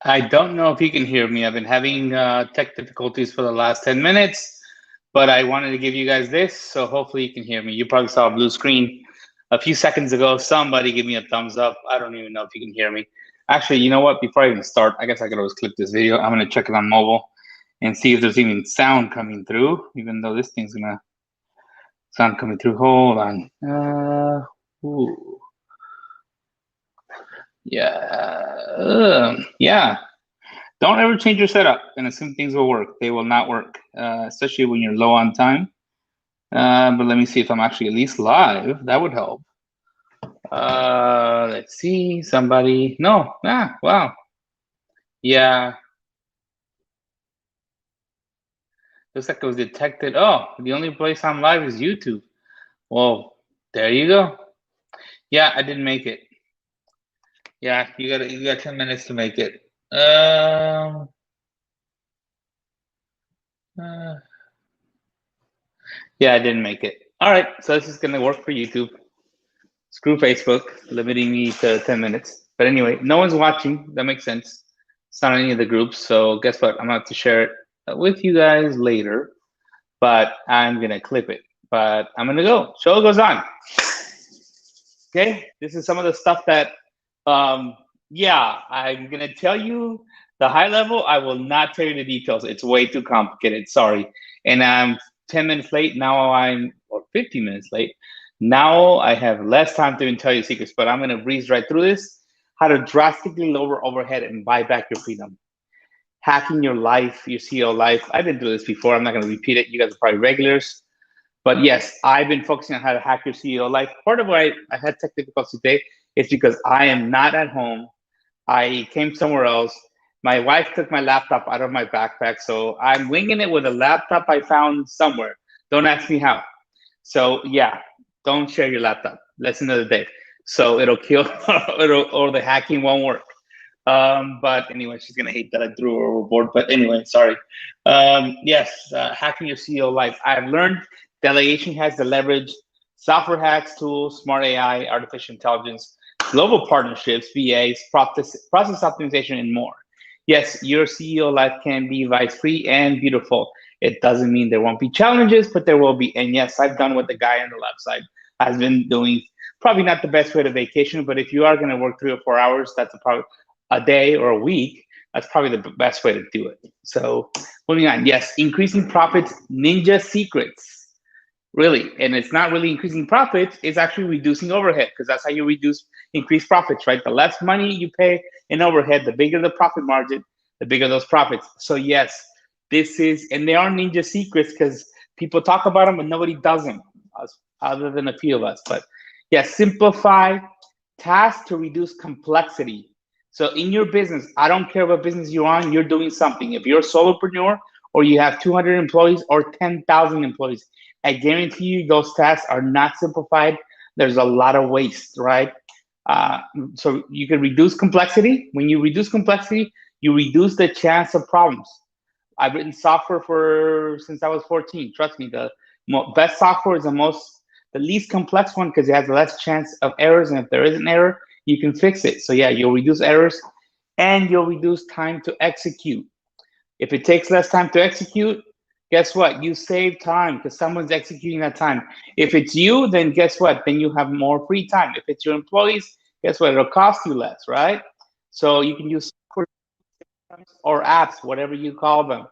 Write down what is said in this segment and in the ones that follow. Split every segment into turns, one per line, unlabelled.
I don't know if you can hear me. I've been having tech difficulties for the last 10 minutes, but I wanted to give you guys this, so hopefully you can hear me. You probably saw a blue screen a few seconds ago. Somebody give me a thumbs up. I don't even know if you can hear me. Actually, you know what? Before I even start, I guess I could always clip this video. I'm going to check it on mobile and see if there's even sound coming through, even though this thing's going to sound coming through. Hold on. Ooh. Yeah. Don't ever change your setup and assume things will work. They will not work, especially when you're low on time. But let me see if I'm actually at least live. That would help. Let's see. Somebody. No. Wow. Yeah. Looks like it was detected. Oh, the only place I'm live is YouTube. Well, there you go. Yeah, I didn't make it. Yeah, you got 10 minutes to make it. Yeah, I didn't make it. All right, so this is gonna work for YouTube. Screw Facebook, limiting me to 10 minutes. But anyway, no one's watching. That makes sense. It's not any of the groups. So guess what? I'm gonna have to share it with you guys later, but I'm gonna clip it. But I'm gonna go. Show goes on. Okay, this is some of the stuff that, yeah, I'm gonna tell you the high level. I will not tell you the details. It's way too complicated. Sorry. And I'm 10 minutes late. Now or 15 minutes late. Now I have less time to even tell you secrets, but I'm gonna breeze right through this. How to drastically lower overhead and buy back your freedom. Hacking your life, your CEO life. I've been through this before. I'm not gonna repeat it. You guys are probably regulars. But yes, I've been focusing on how to hack your CEO life. Part of why I had tech difficulties today is because I am not at home. I came somewhere else. My wife took my laptop out of my backpack, so I'm winging it with a laptop I found somewhere. Don't ask me how. So yeah, don't share your laptop. That's another day. So it'll kill, or the hacking won't work. But anyway, she's gonna hate that I threw her overboard. But anyway, sorry. Yes, hacking your CEO life. I've learned delegation has the leverage, software hacks, tools, smart AI, artificial intelligence, global partnerships, VAs, process optimization, and more. Yes, your CEO life can be vice-free and beautiful. It doesn't mean there won't be challenges, but there will be. And yes, I've done what the guy on the left side has been doing. Probably not the best way to vacation, but if you are going to work 3 or 4 hours, that's probably a day or a week. That's probably the best way to do it. So moving on. Yes, increasing profits, ninja secrets. Really, and it's not really increasing profits, it's actually reducing overhead, because that's how you increase profits, right? The less money you pay in overhead, the bigger the profit margin, the bigger those profits. So yes, this is, and they are ninja secrets because people talk about them, but nobody does them, other than a few of us. But yes, simplify tasks to reduce complexity. So in your business, I don't care what business you're on, you're doing something. If you're a solopreneur or you have 200 employees or 10,000 employees, I guarantee you those tasks are not simplified. There's a lot of waste, right? So you can reduce complexity. When you reduce complexity, you reduce the chance of problems. I've written software since I was 14. Trust me, the best software is the least complex one because it has less chance of errors. And if there is an error, you can fix it. So yeah, you'll reduce errors and you'll reduce time to execute. If it takes less time to execute, guess what? You save time because someone's executing that time. If it's you, then guess what? Then you have more free time. If it's your employees, guess what? It'll cost you less, right? So you can use software or apps, whatever you call them,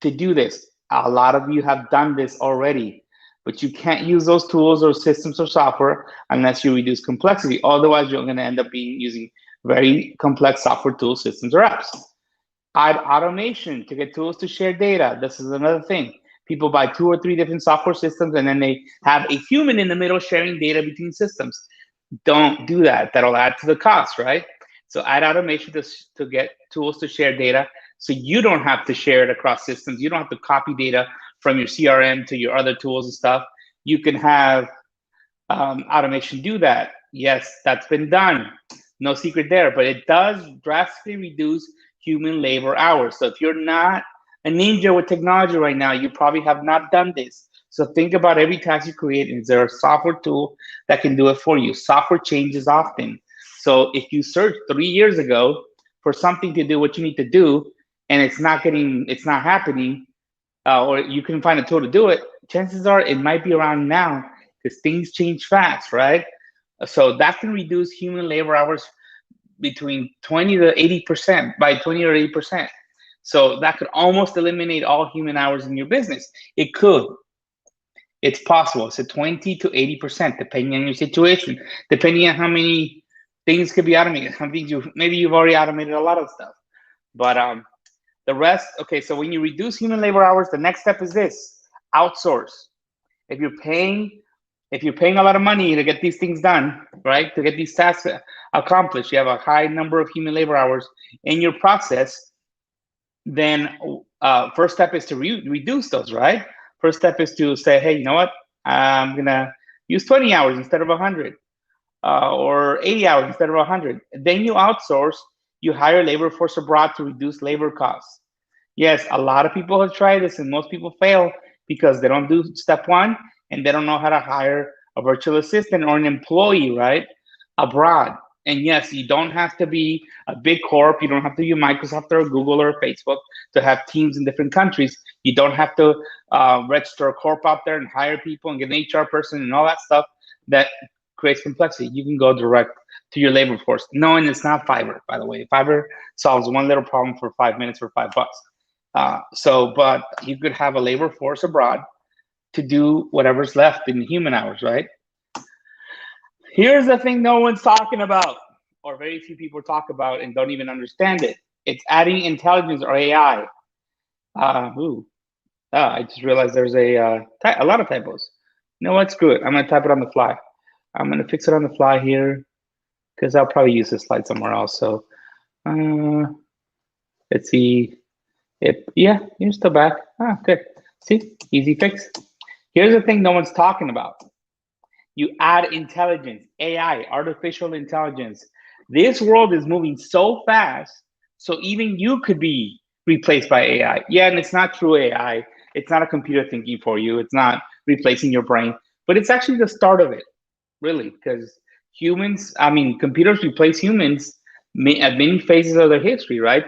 to do this. A lot of you have done this already, but you can't use those tools or systems or software unless you reduce complexity. Otherwise, you're going to end up using very complex software tools, systems, or apps. Add automation to get tools to share data. This is another thing. People buy 2 or 3 different software systems and then they have a human in the middle sharing data between systems. Don't do that. That'll add to the cost, right? So add automation to get tools to share data so you don't have to share it across systems. You don't have to copy data from your CRM to your other tools and stuff. You can have automation do that. Yes, that's been done. No secret there, but it does drastically reduce human labor hours. So if you're not a ninja with technology right now, you probably have not done this. So think about every task you create. Is there a software tool that can do it for you? Software changes often. So if you search 3 years ago for something to do what you need to do, and it's not happening, or you can find a tool to do it, chances are it might be around now because things change fast, right? So that can reduce human labor hours between 20 to 80% by 20 or 80%. So that could almost eliminate all human hours in your business. It could. It's possible. It's a 20 to 80%, depending on your situation, depending on how many things could be automated. How things maybe you've already automated a lot of stuff. But the rest, okay, so when you reduce human labor hours, the next step is this: outsource. If you're paying a lot of money to get these things done, right? To get these tasks accomplished, you have a high number of human labor hours in your process, then first step is to reduce those, right? First step is to say, hey, you know what? I'm gonna use 20 hours instead of 100, or 80 hours instead of 100. Then you outsource. You hire labor force abroad to reduce labor costs. Yes, a lot of people have tried this, and most people fail because they don't do step one, and they don't know how to hire a virtual assistant or an employee, right, abroad. And yes, you don't have to be a big corp. You don't have to be Microsoft or Google or Facebook to have teams in different countries. You don't have to register a corp out there and hire people and get an HR person and all that stuff that creates complexity. You can go direct to your labor force. No, and it's not Fiverr, by the way. Fiverr solves one little problem for 5 minutes for $5. But you could have a labor force abroad to do whatever's left in human hours, right? Here's the thing no one's talking about, or very few people talk about and don't even understand it. It's adding intelligence, or AI. I just realized there's a lot of typos. You know what? Screw it. I'm going to type it on the fly. I'm going to fix it on the fly here because I'll probably use this slide somewhere else. So let's see. Yeah, you're still back. Good. See, easy fix. Here's the thing no one's talking about. You add intelligence, AI, artificial intelligence. This world is moving so fast, so even you could be replaced by AI. Yeah, and it's not true AI. It's not a computer thinking for you. It's not replacing your brain, but it's actually the start of it, really, because computers replace humans at many phases of their history, right?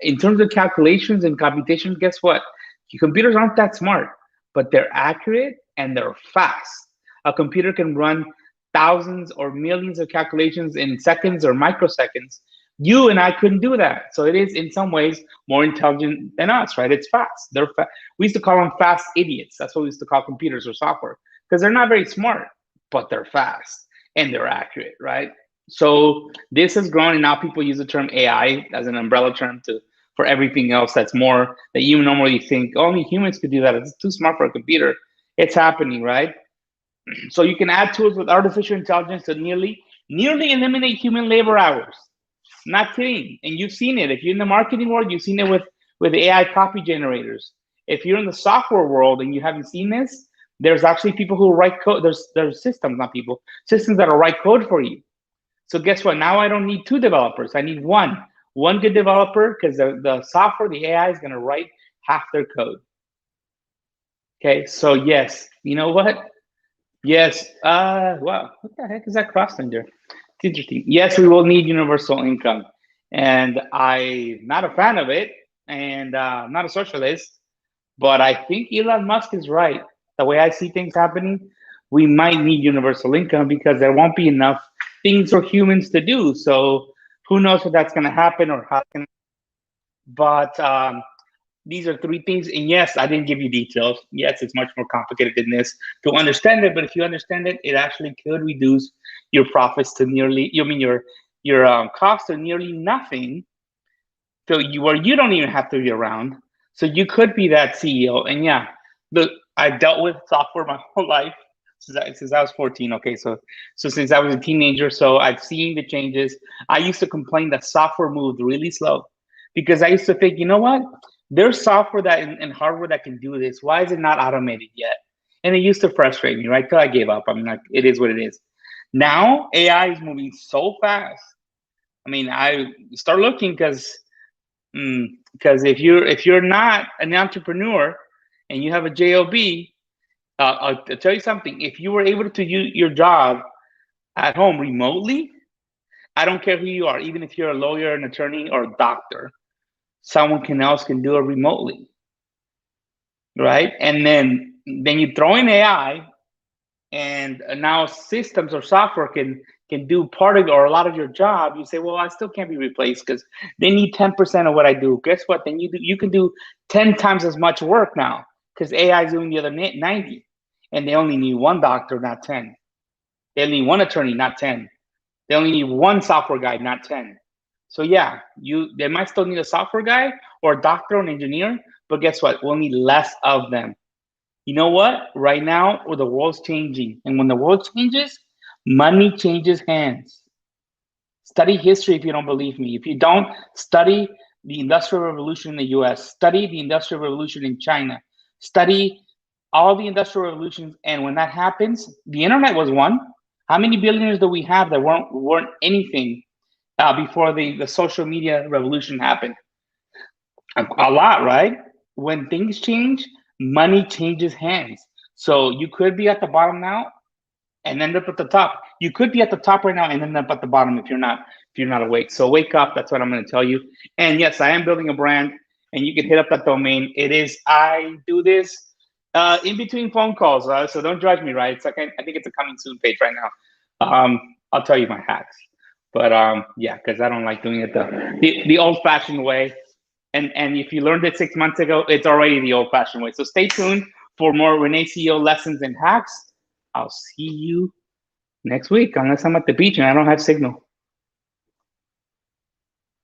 In terms of calculations and computation, guess what? Computers aren't that smart, but they're accurate and they're fast. A computer can run thousands or millions of calculations in seconds or microseconds. You and I couldn't do that. So it is in some ways more intelligent than us, right? It's fast. We used to call them fast idiots. That's what we used to call computers or software, because they're not very smart, but they're fast and they're accurate, right? So this has grown, and now people use the term AI as an umbrella term for everything else that's more that you normally think only humans could do that. It's too smart for a computer. It's happening, right? So you can add tools with artificial intelligence to nearly eliminate human labor hours. Not kidding. And you've seen it. If you're in the marketing world, you've seen it with AI copy generators. If you're in the software world and you haven't seen this, there's actually people who write code. There's systems, not people, systems that'll write code for you. So guess what? Now I don't need two developers. I need one good developer, because the software, the AI is going to write half their code. Okay, so yes, you know what? Yes. Wow. What the heck is that cross under? It's interesting. Yes, we will need universal income, and I'm not a fan of it, and I'm not a socialist, but I think Elon Musk is right. The way I see things happening, we might need universal income because there won't be enough things for humans to do. So who knows if that's going to happen or how. But these are three things. And yes, I didn't give you details. Yes, it's much more complicated than this to understand it. But if you understand it, it actually could reduce your profits to your costs to nearly nothing. So where you don't even have to be around. So you could be that CEO. And yeah, look, I've dealt with software my whole life since I was 14. Okay, so since I was a teenager, so I've seen the changes. I used to complain that software moved really slow because I used to think, you know what? There's software and hardware that can do this. Why is it not automated yet? And it used to frustrate me, right? Till I gave up. I mean, like, it is what it is. Now AI is moving so fast. I mean, I start looking because if you're not an entrepreneur and you have a job, I'll tell you something. If you were able to use your job at home remotely, I don't care who you are, even if you're a lawyer, an attorney, or a doctor, someone else can do it remotely, right? And then you throw in AI, and now systems or software can do part of or a lot of your job. You say, well, I still can't be replaced because they need 10% of what I do. Guess what? Then you can do 10 times as much work now because AI is doing the other 90, and they only need one doctor, not 10. They only need one attorney, not 10. They only need one software guy, not 10. So yeah, they might still need a software guy or a doctor or an engineer, but guess what? We'll need less of them. You know what? Right now, the world's changing. And when the world changes, money changes hands. Study history if you don't believe me. If you don't, study the Industrial Revolution in the US, study the Industrial Revolution in China, study all the Industrial Revolutions. And when that happens, the internet was one. How many billionaires do we have that weren't anything before the social media revolution happened? A lot, right? When things change, money changes hands. So you could be at the bottom now and end up at the top. You could be at the top right now and end up at the bottom if you're not awake. So wake up. That's what I'm going to tell you. And yes, I am building a brand, and you can hit up that domain. It is I do this in between phone calls. So don't judge me, right? It's like I think it's a coming soon page right now. I'll tell you my hacks, but yeah, because I don't like doing it the old-fashioned way. And if you learned it 6 months ago, it's already the old-fashioned way. So stay tuned for more Renee CEO lessons and hacks. I'll see you next week, unless I'm at the beach and I don't have signal.